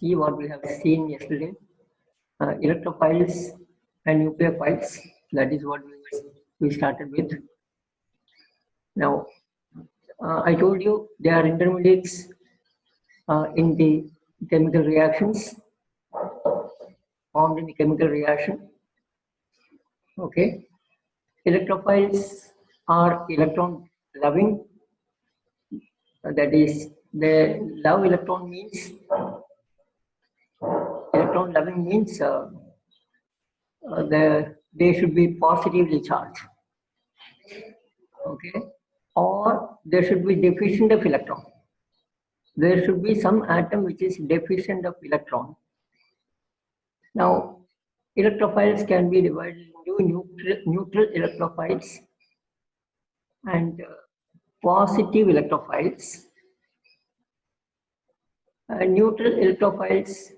see what we have seen yesterday. Electrophiles and nucleophiles. That is what we started with. Now, I told you they are intermediates in the chemical reactions, formed in the chemical reaction. Okay. Electrophiles are electron loving. That is, they love electron means electron loving means they should be positively charged. Okay, or there should be deficient of electron. There should be some atom which is deficient of electron. Now, electrophiles can be divided into neutral electrophiles and positive electrophiles. Neutral electrophiles,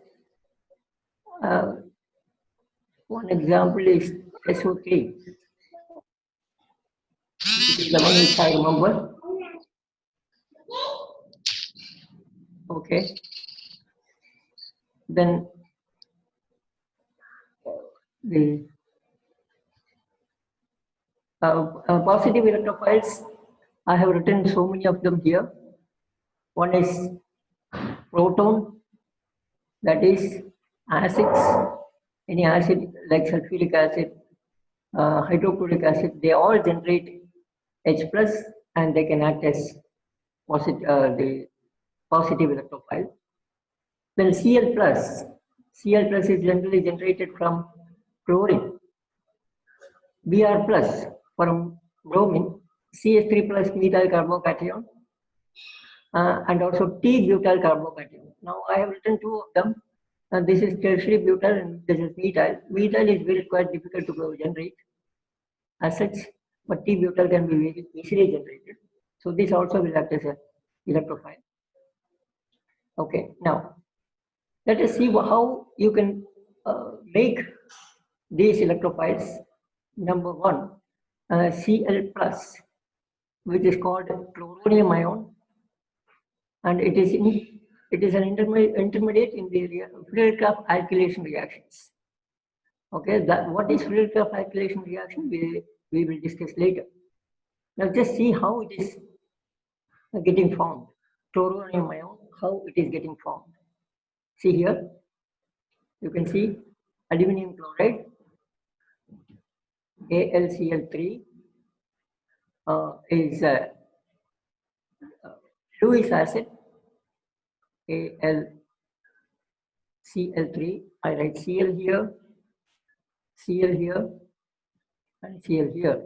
one example is SO3. This is the one which I remember. Okay. Then the positive electrophiles, I have written so many of them here. One is proton, that is acids, any acid like sulfuric acid, hydrochloric acid, they all generate H plus and they can act as the positive electrophile. Then Cl plus is generally generated from chlorine. Br plus from bromine, CH3 plus methyl carbocation, and also T-butyl carbocation. Now I have written two of them. This is tertiary butyl and this is methyl. Methyl is very quite difficult to generate as such, but T-butyl can be very easily generated. So this also will act as an electrophile. Okay, now let us see how you can make these electrophiles. Number one, Cl plus, which is called chloronium ion, and it is an intermediate in the Friedel-Crafts alkylation reactions. Okay, what is Friedel-Crafts alkylation reaction? We will discuss later. Now just see how it is getting formed. Chloronium ion, how it is getting formed. See here, you can see aluminum chloride, AlCl3 is Lewis acid, AlCl3. I write Cl here, Cl here, and Cl here.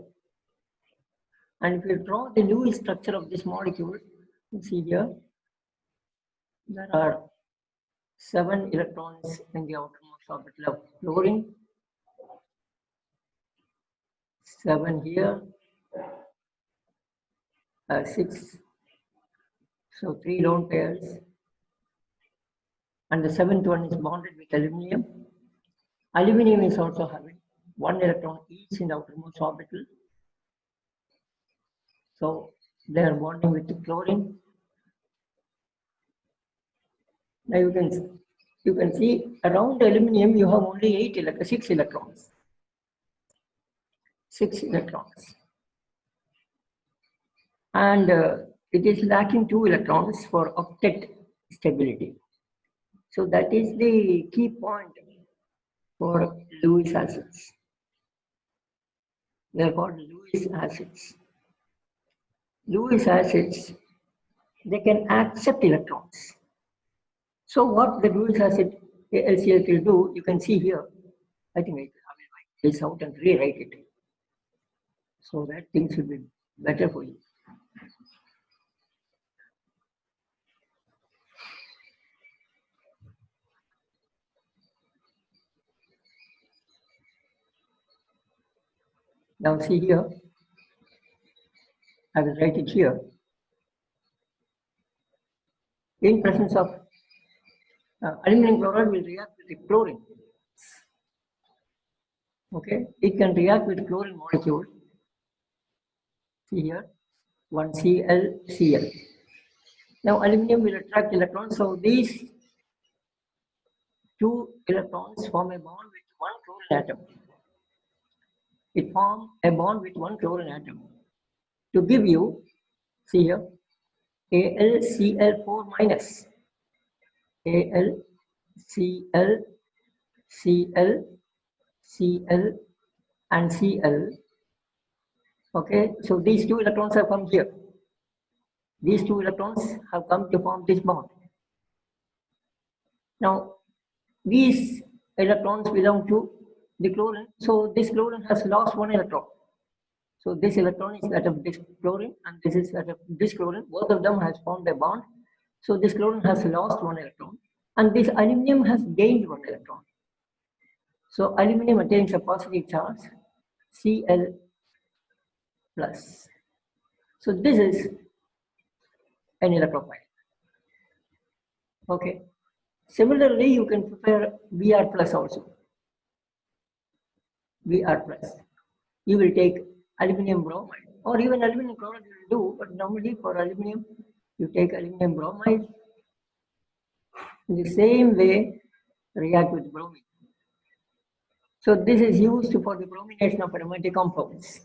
And if you draw the Lewis structure of this molecule, you see here, there are 7 electrons in the outermost orbital of fluorine, 7 here, 6, so 3 lone pairs, and the 7th one is bonded with aluminum. Aluminum is also having 1 electron each in the outermost orbital. So they are bonding with the chlorine. Now you can see around aluminum you have only 6 electrons. 6 electrons. And it is lacking 2 electrons for octet stability. So that is the key point for Lewis acids. They are called Lewis acids. Lewis acids, they can accept electrons. So what the Lewis acid LCl will do, you can see here. I think I will write this out and rewrite it. So that things will be better for you. Now see here, I will write it here. In presence of aluminum chloride will react with the chlorine. Okay, it can react with chlorine molecule. See here, 1 Cl. Now aluminum will attract electrons, so these two electrons form a bond with one chlorine atom. It forms a bond with one chlorine atom to give you, see here, AlCl4 minus, AlCl, Cl, Cl, and Cl. Okay, so these two electrons have come here. These two electrons have come to form this bond. Now, these electrons belong to the chlorine, so this chlorine has lost one electron. So this electron is that of this chlorine, and this is that of this chlorine. Both of them has formed a bond. So this chlorine has lost one electron, and this aluminum has gained one electron. So aluminum attains a positive charge, Cl plus. So this is an electrophile. Okay. Similarly, you can prepare Br plus also. Br plus. You will take aluminum bromide or even aluminum chloride you will do, but normally for aluminum, you take aluminum bromide. In the same way, react with bromine. So this is used for the bromination of aromatic compounds.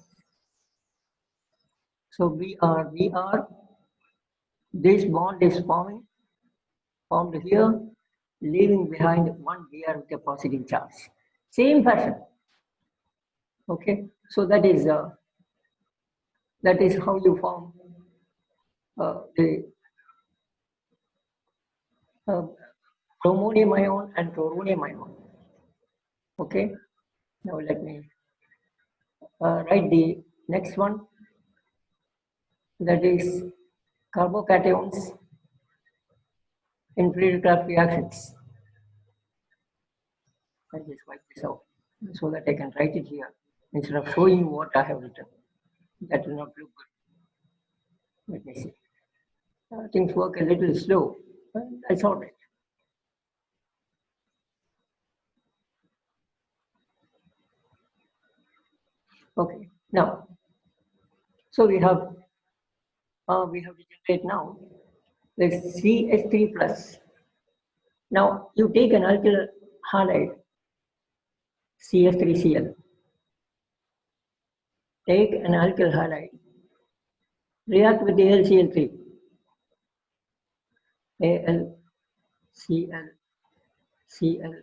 So Br, this bond is formed here, leaving behind one Br with a positive charge. Same fashion. Okay, so that is how you form the bromonium ion and chloronium ion. Okay, now let me write the next one, that is carbocations in Friedel-Crafts reactions. I just wipe this out so that I can write it here instead of showing you what I have written. That will not look good. Let me see. Things work a little slow, but that's all right. Okay, now, so we have to generate now this CH3 plus. Now you take an alkyl halide, CH3Cl. Take an alkyl halide, react with the AlCl3, Al, Cl, Cl,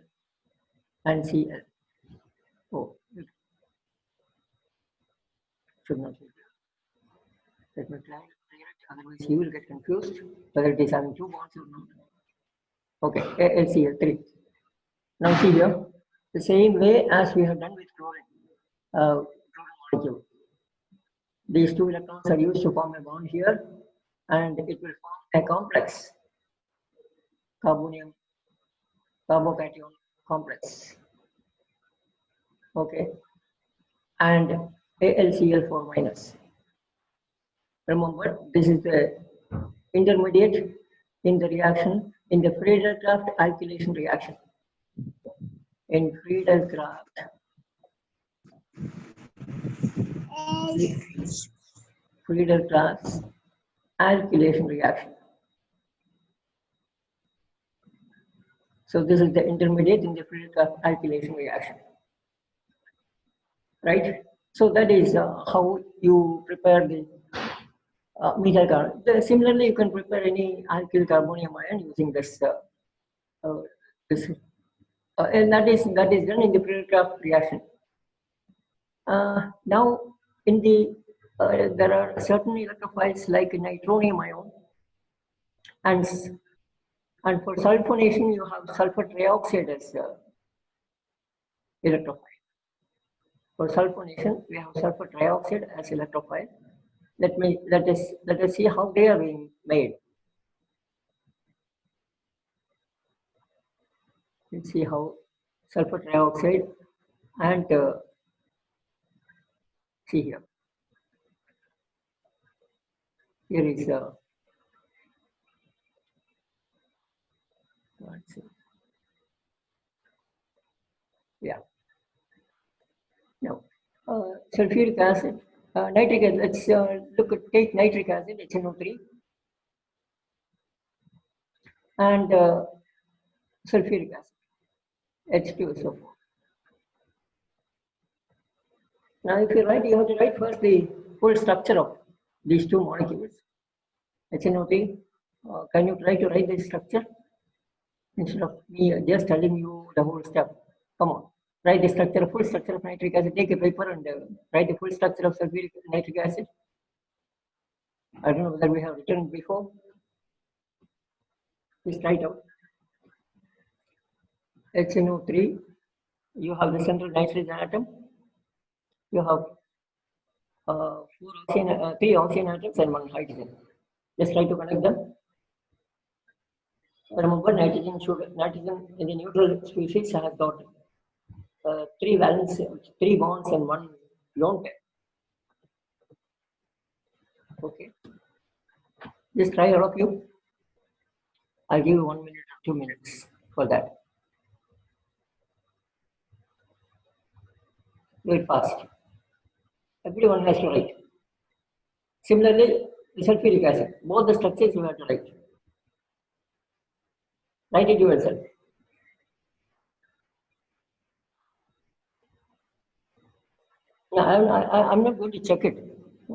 and Cl. Oh, it should not be there. Let me clear it, otherwise you will get confused whether it is having two bonds or not. Okay, AlCl3. Now see here, the same way as we have done with chlorine molecule. These two electrons are used to form a bond here, and it will form a complex carbonium carbocation complex. Okay, and AlCl4 minus. Remember, this is the intermediate in the reaction, in the Friedel-Crafts alkylation reaction. In Friedel-Crafts alkylation reaction. So this is the intermediate in the Friedel-Crafts alkylation reaction, right? So that is how you prepare the methyl carbon. Similarly, you can prepare any alkyl carbonium ion using this, and that is done in the Friedel-Crafts reaction. Now, in the there are certain electrophiles like nitronium ion, and for sulfonation you have sulfur trioxide as electrophile. For sulfonation, we have sulfur trioxide as electrophile. Let us see how they are being made. Let's see how sulfur trioxide and see here. Here is let's see. Yeah. Now, sulfuric acid, nitric acid. Let's take nitric acid, HNO3, and sulfuric acid. H2SO4. Now, if you write, you have to write first the full structure of these two molecules. HNO3. Can you try to write the structure instead of me just telling you the whole stuff? Come on, write the structure, full structure of nitric acid. Take a paper and write the full structure of sulfuric nitric acid. I don't know whether we have written before. Just write out. HNO3. You have the central nitrogen atom. You have three oxygen atoms and one hydrogen. Just try to connect them. Remember, nitrogen in the neutral species has got three bonds and one lone pair. Okay. Just try, all of you. I'll give you 1 minute or 2 minutes for that. Do it fast. Everyone has to write. Similarly, the sulfuric acid. Both the structures you have to write. Write it yourself. No, I'm not going to check it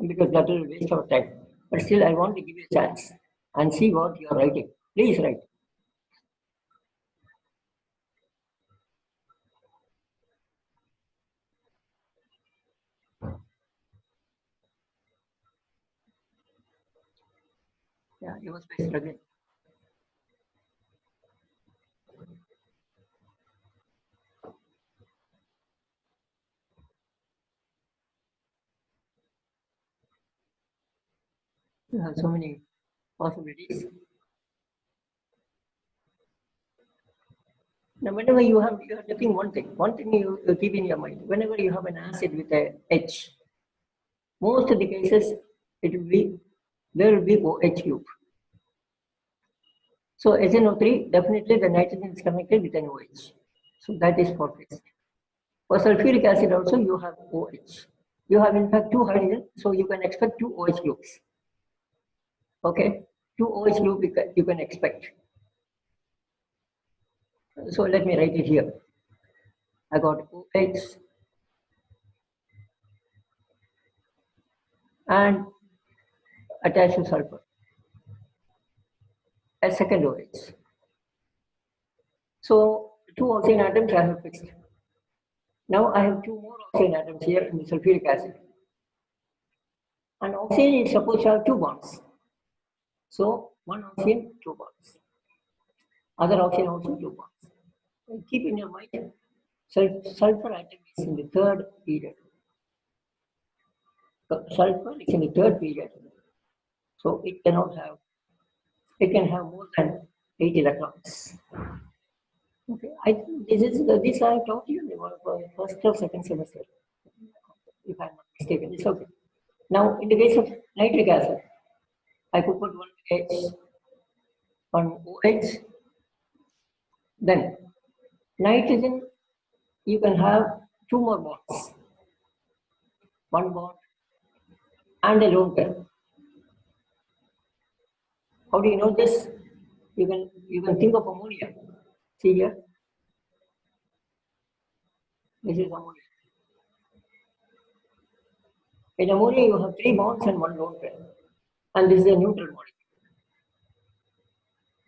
because that will waste our time. But still, I want to give you a chance and see what you are writing. Please write. Yeah, you must be struggling. You have so many possibilities. Now, whenever you are looking one thing you keep in your mind. Whenever you have an acid with a H, most of the cases there will be OH group. So SNO3, definitely the nitrogen is connected with an OH. So that is for fixed. For sulfuric acid also you have OH. You have in fact two hydrogen, so you can expect two OH groups. Okay, two OH group you can expect. So let me write it here. I got OH and attached to sulfur. A second OH. So two oxygen atoms I have fixed. Now I have two more oxygen atoms here in the sulfuric acid. And oxygen is supposed to have two bonds. So one oxygen, two bonds. Other oxygen also two bonds. And keep in your mind, sulfur atom is in the third period. Sulfur is in the third period. So it can have more than 8 electrons. Okay, I think this I taught you in the first or second semester, if I'm not mistaken. It's okay. Now, in the case of nitric acid, I could put one H, one OH. Then, nitrogen, you can have two more bonds, one bond and a lone pair. How do you know this? You can think of ammonia. See here, this is ammonia. In ammonia, you have three bonds and one lone pair, and this is a neutral molecule.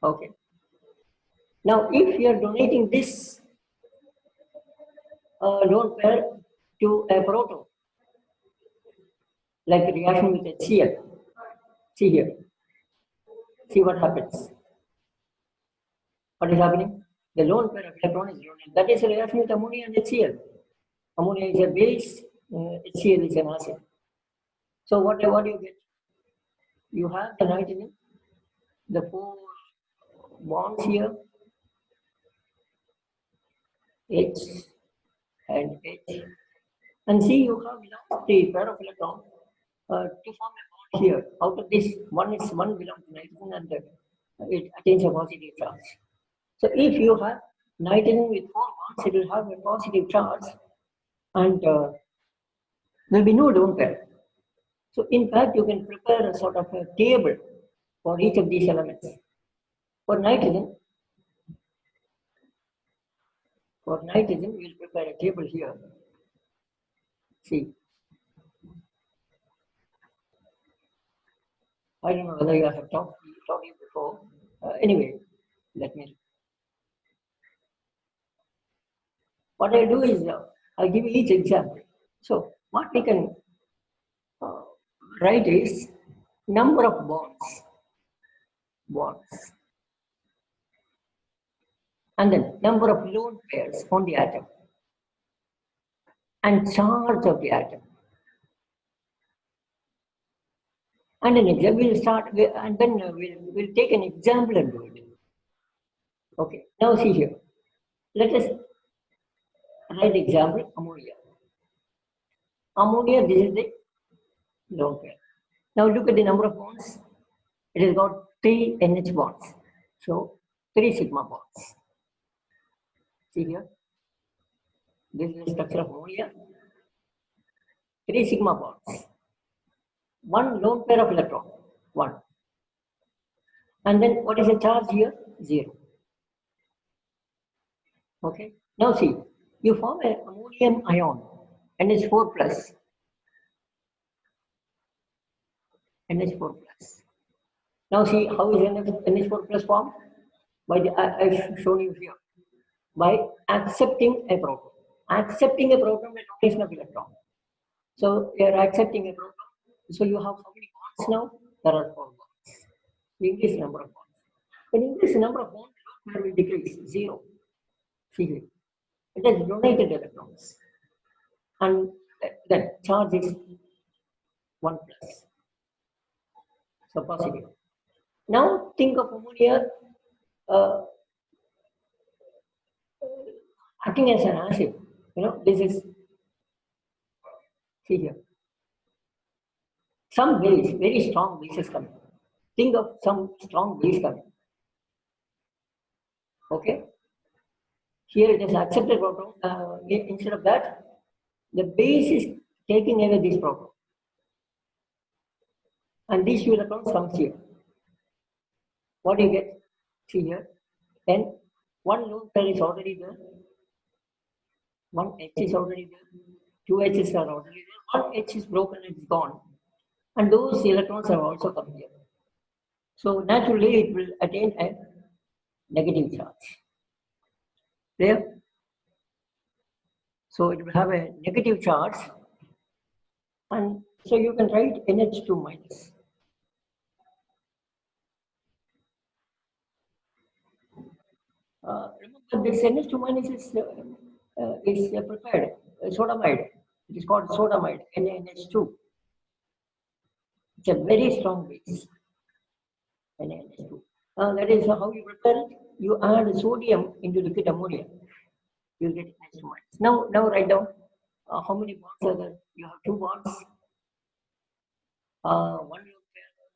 Okay. Now, if you are donating this lone pair to a proton, like a reaction with HCl, see here, see what happens. What is happening? The lone pair of electron is donated. That is a reaction with ammonia and HCl. Ammonia is a base, HCl is an acid. So what do you get? You have the nitrogen, the four bonds here, H and H. And see, you have lost the pair of electrons to form a bond here. Out of this, one belongs to nitrogen and it attains a positive charge. So if you have nitrogen with four bonds, it will have a positive charge and there will be no lone pair. So in fact, you can prepare a sort of a table for each of these elements. For nitrogen, For nitrogen, we will prepare a table here. See, I don't know whether you have talked it before. Anyway, let me. What I do is I give each example. So what we can uh, write is number of bonds, and then number of lone pairs on the atom, and charge of the atom. And an example, we'll start, and then we'll take an example and do it. Okay, now see here. Let us write example ammonia. Ammonia, this is the lone pair. Now look at the number of bonds. It has got 3 NH bonds. So 3 sigma bonds. See here. This is the structure of ammonia. 3 sigma bonds. 1 lone pair of electron. 1. And then what is the charge here? 0. Okay. Now see, you form an ammonium ion, NH4 plus. NH4 plus. Now see how is NH4 plus formed? By the I've shown you here. By accepting a proton. Accepting a proton by donation of electron. So you are accepting a proton. So you have how many bonds now? There are 4 bonds. You increase number of bonds. When you increase the number of bonds, it will decrease 0. See here. It has donated electrons. And then charge is 1 plus. So positive. Now think of ammonia uh, acting as an acid. You know, this is, see here. Some base, very strong bases coming. Think of some strong base coming. Okay. Here it is accepted proton. Instead of that, the base is taking away this proton. And these 2 electrons comes here. What do you get? See here. Then 1 lone pair is already there. 1 H is already there. 2 H's are already there. 1 H is broken, it's gone. And those electrons are also coming here. So naturally it will attain a negative charge. Clear? So it will have a negative charge, and so you can write NH2 minus. Remember this NH2 minus is prepared sodamide. It is called sodamide, NaNH2. It's a very strong base, NaNH2. That is how you prepare it. You add sodium into liquid ammonia. You get NH2 minus. Now write down how many bonds are there. You have 2 bonds. 1 lone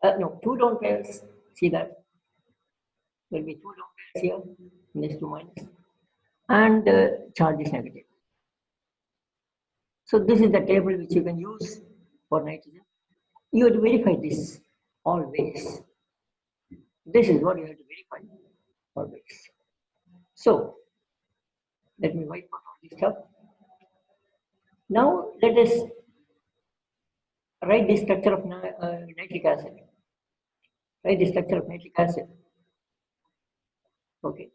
pair. No, 2 lone pairs. See that? There will be 2 lone pairs here, NH2 minus. And charge is negative. So this is the table which you can use for nitrogen. You have to verify this always. This is what you have to verify always. So let me wipe out all this stuff. Now let us write the structure of nitric acid. Write the structure of nitric acid. Okay.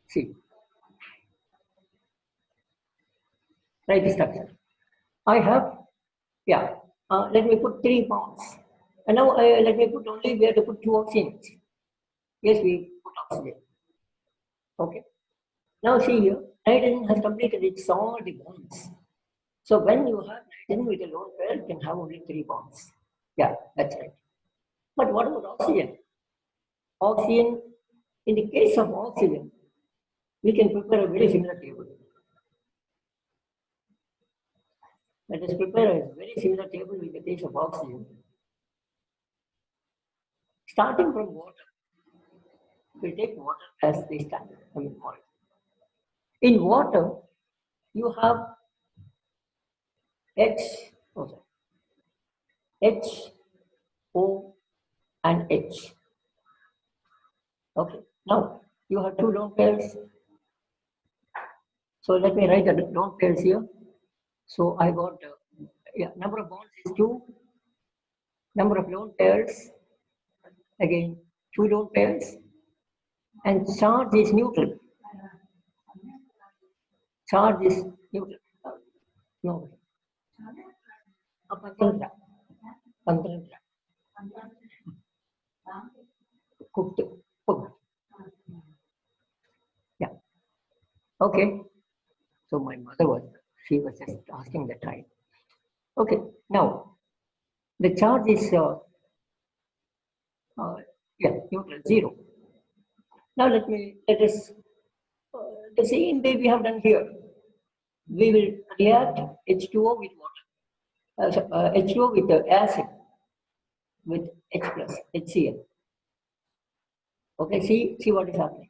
See. Write the structure. I have, yeah. Let me put 3 bonds. And now let me put only, we have to put 2 oxygens. Yes, we put oxygen. Okay. Now see here, nitrogen has completed its all the bonds. So when you have nitrogen with a lone pair, you can have only 3 bonds. Yeah, that's right. But what about oxygen? Oxygen, in the case of oxygen, we can prepare a very similar table. Let us prepare a very similar table in the case of oxygen. Starting from water, we take water as the standard. In water, you have H, H, O, and H. Okay, now you have two lone pairs. So let me write the lone pairs here. So I got yeah, number of bonds is 2, number of lone pairs, again 2 lone pairs, and charge is neutral. Charge is neutral. No, 12, 12, cooked. Yeah. Okay. So my mother she was just asking the time. Okay. Now the charge is uh, yeah, neutral, 0. Now let us the same way we have done here. We will react H2O with water, H2O with the acid with H plus HCl. Okay, see what is happening.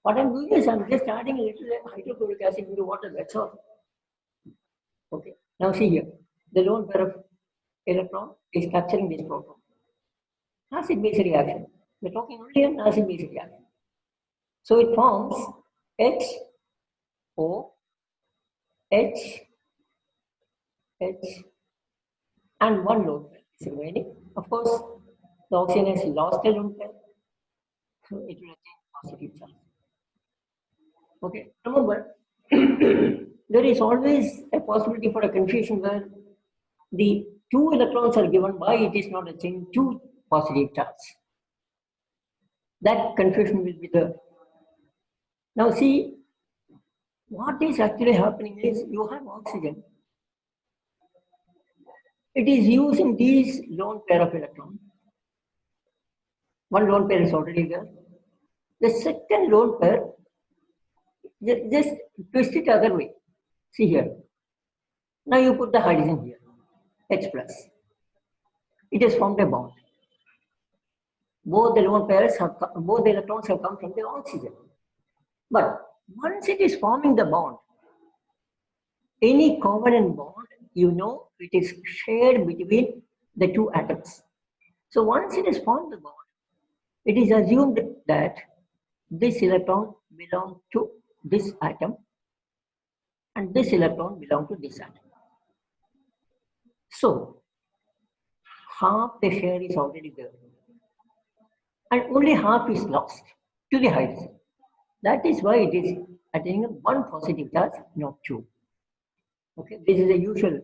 What I'm doing is I'm just adding a little hydrochloric acid into water. That's all. Okay. Now see here, the lone pair of electron is capturing this proton. Acid-base reaction. We're talking only an acid-base reaction. So it forms H, O, H, H, and one lone pair is remaining. Of course, the oxygen has lost a lone pair, so it will attain positive charge. Okay, remember, there is always a possibility for a confusion where the two electrons are given, why it is not achieving two positive charge. That confusion will be there. Now see, what is actually happening is you have oxygen. It is using these lone pair of electrons. One lone pair is already there. The second lone pair, just twist it other way. See here. Now you put the hydrogen here, H plus. It has formed a bond. Both the lone pairs have, both the electrons have come from the oxygen. But once it is forming the bond, any covalent bond, you know, it is shared between the two atoms. So once it has formed the bond, it is assumed that this electron belongs to this atom and this electron belongs to this atom. So half the share is already there and only half is lost to the hydrogen. That is why it is attaining one positive charge, not two. Okay, this is a usual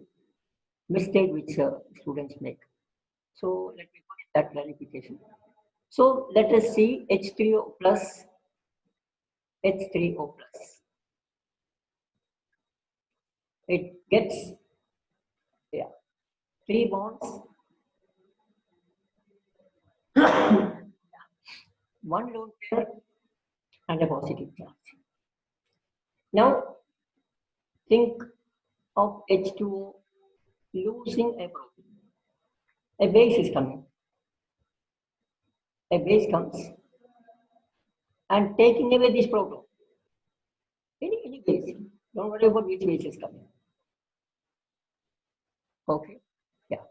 mistake which students make. So let me put that clarification. So let us see H3O plus, H3O plus. It gets, yeah, 3 bonds, 1 lone pair and a positive charge. Now think of H2O losing a proton. A base is coming. A base comes and taking away this proton. Any base. Don't worry about which base is coming. Okay. Yeah.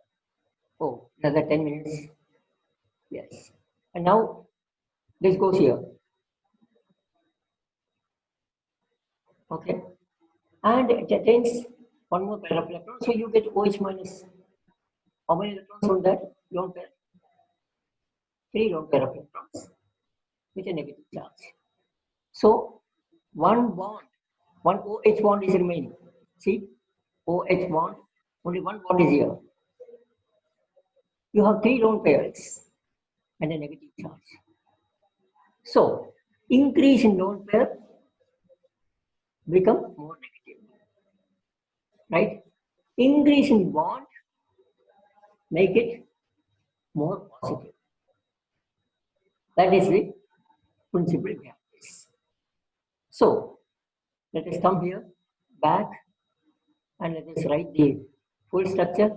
Oh, another 10 minutes. Yes. And now this goes here. Okay. And it attains one more pair of electrons. So you get OH minus. How many electrons on that lone pair? 3 lone pair of electrons with a negative charge. So one bond, one OH bond is remaining. See, OH bond, only one bond is here. You have 3 lone pairs and a negative charge. So increase in lone pair become more negative, right? Increase in bond make it more positive. That is the principle behind this. So let us come here back and let us write the full structure.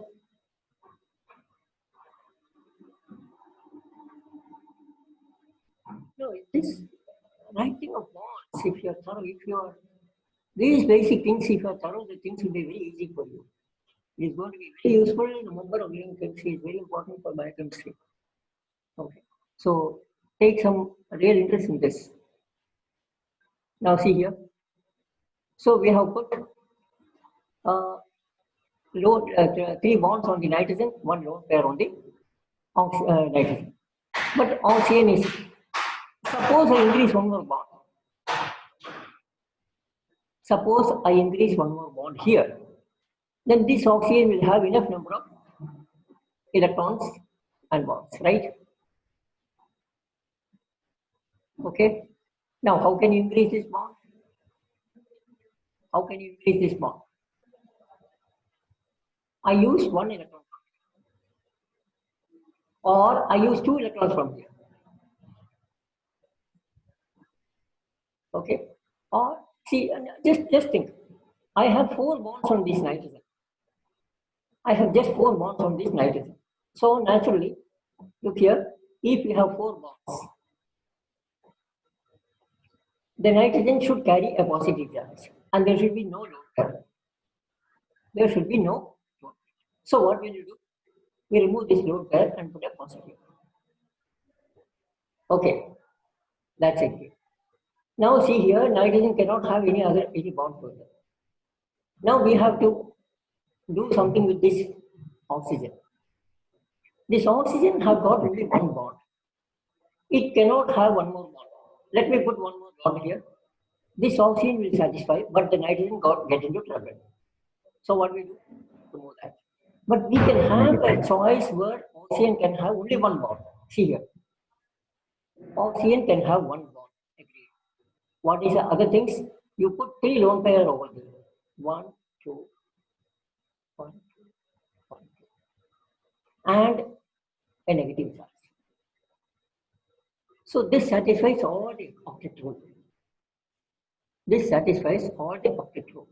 No, this writing of bonds, if you are thorough, if you are these basic things, if you are thorough, the things will be very easy for you. It is going to be very useful in a number of living chemistry. It's very important for biochemistry. Okay. So take some real interest in this. Now see here. So we have put uh, 3 bonds on the nitrogen, 1 lone pair on the nitrogen. But oxygen is, suppose I increase one more bond. Suppose I increase one more bond here. Then this oxygen will have enough number of electrons and bonds, right? Okay. Now, how can you increase this bond? How can you increase this bond? I use 1 electron or I use 2 electrons from here. Okay. Or see, just think. I have 4 bonds on this nitrogen. I have just 4 bonds on this nitrogen. So naturally, look here, if you have 4 bonds, the nitrogen should carry a positive charge and there should be no lone pair. There should be no lone. So what will you do? We remove this lone pair and put a positive. Okay, that's it. Now see here, nitrogen cannot have any bond further. Now we have to do something with this oxygen. This oxygen have got only 1 bond. It cannot have 1 more bond. Let me put 1 more bond here. This oxygen will satisfy, but the nitrogen get into trouble. So what we do? Remove that. But we can have a choice where oxygen can have only 1 bond. See here. Oxygen can have 1 bond. Agreed. What is the other things? You put 3 lone pair over there. 1, 2, 1, 2, 1, 2. And a negative charge. So this satisfies all the octet rule. This satisfies all the octet rule.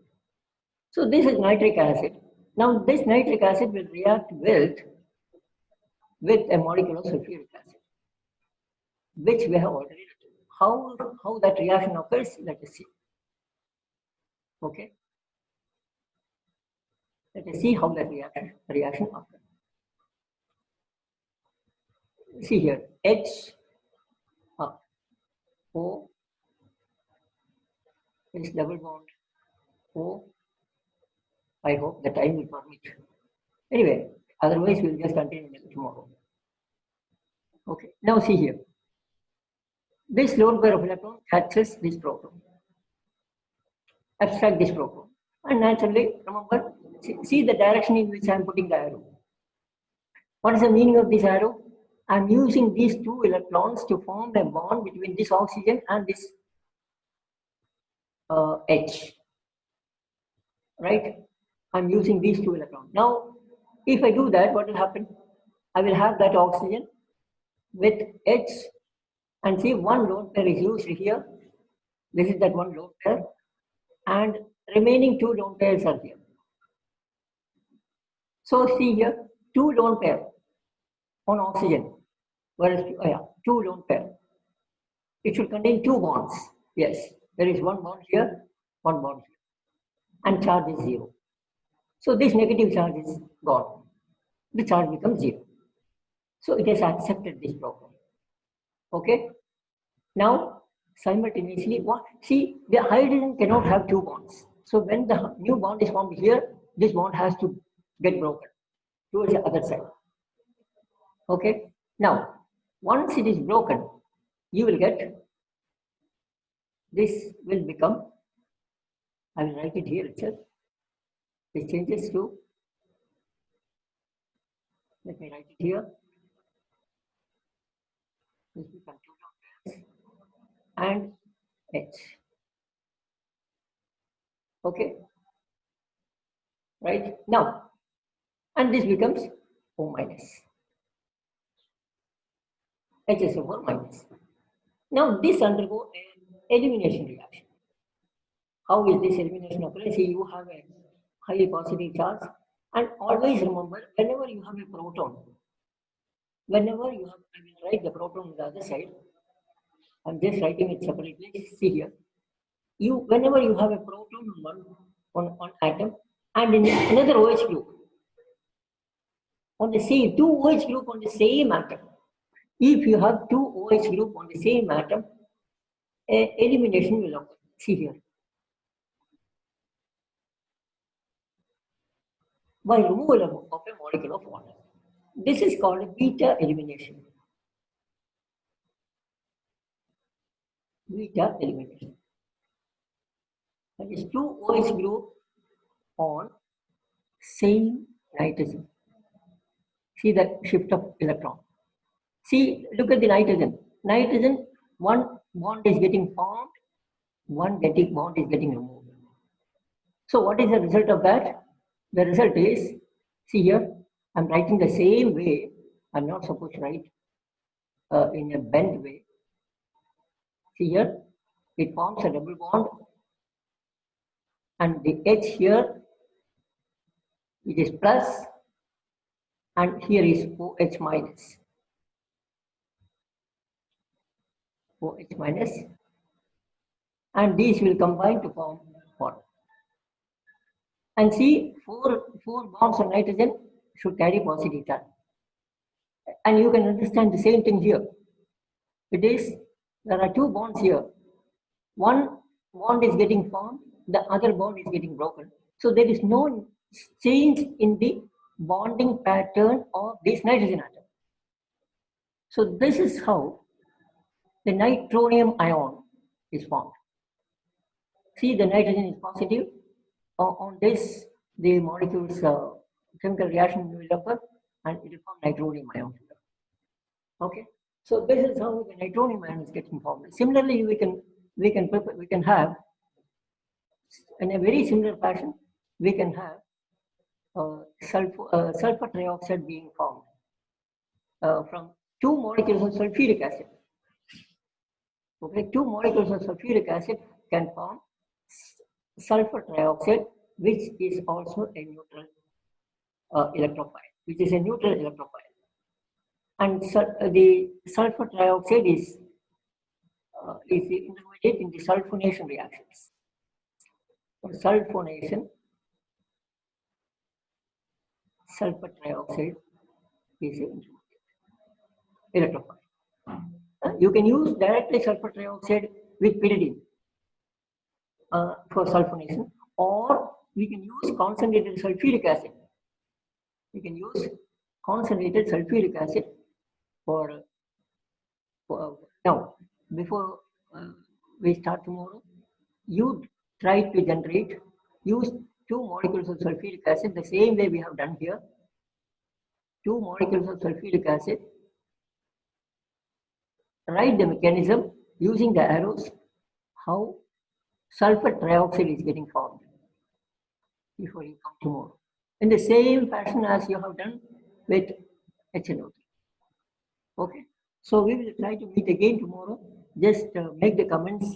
So this is nitric acid. Now this nitric acid will react with a molecule of sulfuric acid, which we have already written. How that reaction occurs, let us see. Okay. Let us see how that reaction occurs. See here, H, O, is double bond, O. I hope the time will permit. Anyway, otherwise we'll just continue tomorrow. Okay, now see here. This lone pair of electron catches this proton, abstract this proton. And naturally, remember, see the direction in which I am putting the arrow. What is the meaning of this arrow? I am using these 2 electrons to form a bond between this oxygen and this H. Right? I am using these 2 electrons. Now, if I do that, what will happen? I will have that oxygen with H, and see 1 lone pair is used here. This is that 1 lone pair, and remaining 2 lone pairs are here. So see here, 2 lone pair on oxygen, whereas 2 lone pair. It should contain 2 bonds. Yes, there is 1 bond here, 1 bond here, and charge is 0. So this negative charge is gone. The charge becomes 0. So it has accepted this proton. Okay. Now simultaneously, what? See, the hydrogen cannot have 2 bonds. So when the new bond is formed here, this bond has to get broken towards the other side. Okay. Now, once it is broken, you will get, this will become, I will write it here itself. This changes to, let me write it here. This becomes 2 and H. Okay. Right. Now, and this becomes O minus. HSO4 minus. Now this undergo an elimination reaction. How is this elimination occurring? See, you have a highly positive charge, and always remember, whenever you have a proton, whenever you have, I will write the proton on the other side. I'm just writing it separately. See here. Whenever you have a proton on one atom and in another OH group, on the same 2 OH group on the same atom, If you have two OH group on the same atom, elimination will occur. See here. By removal of a molecule of water. This is called beta elimination. Beta elimination. That is two OH group on same nitrogen. See the shift of electron. See, look at the nitrogen. Nitrogen, one bond is getting formed, one bond is getting removed. So what is the result of that? The result is, see here, I'm writing the same way. I'm not supposed to write in a bent way. See here, it forms a double bond, and the H here, it is plus, and here is OH minus. OH minus, and these will combine to form water. And see, four bonds of nitrogen should carry positive charge. And you can understand the same thing here. It is, there are two bonds here. One bond is getting formed, the other bond is getting broken. So there is no change in the bonding pattern of this nitrogen atom. So this is how the nitronium ion is formed. See, the nitrogen is positive. On this, the molecules chemical reaction will occur, and it will form nitronium ion. Okay, so this is how the nitronium ion is getting formed. Similarly, we can have, in a very similar fashion, we can have sulfur trioxide being formed from two molecules of sulfuric acid. Okay, two molecules of sulfuric acid can form sulfur trioxide, which is also a neutral electrophile, And the sulfur trioxide is intermediate in the sulfonation reactions. Sulfonation, sulfur trioxide is an electrophile. You can use directly sulfur trioxide with pyridine for sulfonation, or we can use concentrated sulfuric acid. We can use concentrated sulfuric acid for now. Before we start tomorrow, you try to use two molecules of sulfuric acid the same way we have done here. Two molecules of sulfuric acid. Write the mechanism using the arrows, how sulfur trioxide is getting formed before you come tomorrow. In the same fashion as you have done with HNO3. Okay, so we will try to meet again tomorrow. Just make the comments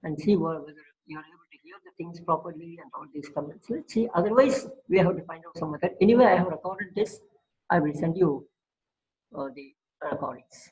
and see whether you are able to hear the things properly and all these comments. Let's see. Otherwise, we have to find out some other. Anyway, I have recorded this. I will send you the recordings.